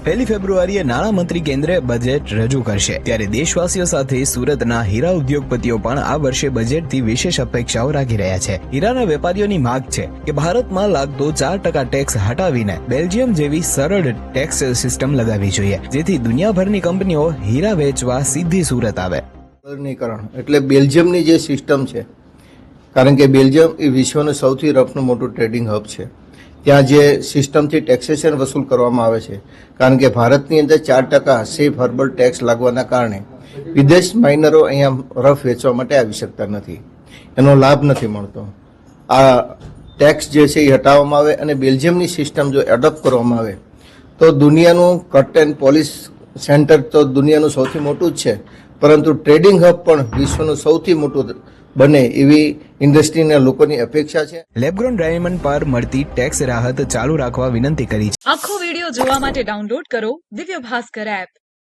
1 ફેબ્રુઆરીએ નાણામંત્રી કેન્દ્રીય બજેટ રજૂ કરશે, ત્યારે દેશવાસીઓ સાથે સુરતના હીરા ઉદ્યોગપતિઓ પણ આ વર્ષે બજેટથી વિશેષ અપેક્ષાઓ રાખી રહ્યા છે. હીરાના વેપારીઓની માંગ છે કે ભારતમાં લાગતો 4% ટેક્સ હટાવીને બેલ્જિયમ જેવી સરળ ટેક્સ સિસ્ટમ લગાવવી જોઈએ, જેથી દુનિયાભરની કંપનીઓ હીરા વેચવા સીધી સુરત આવે. એટલે બેલ્જિયમની જે સિસ્ટમ છે, કારણ કે બેલ્જિયમ એ વિશ્વનું સૌથી રફનું મોટું ટ્રેડિંગ હબ છે. ત્યાં જે સિસ્ટમથી ટેક્સેશન વસૂલ કરવામાં આવે છે, કારણ કે ભારતની અંદર 4% સેફ હર્બલ ટેક્સ લાગવાના કારણે વિદેશ માઇનરો અહીંયા રફ વેચવા માટે આવી શકતા નથી, એનો લાભ નથી મળતો. આ ટેક્સ જે છે એ હટાવવામાં આવે અને બેલ્જિયમની સિસ્ટમ જો એડોપ્ટ કરવામાં આવે તો દુનિયાનું કટ એન્ડ પોલિશ સેન્ટર તો દુનિયાનું સૌથી મોટું જ છે, પરંતુ ટ્રેડિંગ હબ પણ વિશ્વનું સૌથી મોટું બને એવી ઇન્ડસ્ટ્રીના લોકોની અપેક્ષા છે. લેબગ્રોન ડાયમંડ પર મળતી ટેક્સ રાહત ચાલુ રાખવા વિનંતી કરી છે. આખો વિડિયો જોવા માટે ડાઉનલોડ કરો દિવ્ય ભાસ્કર એપ.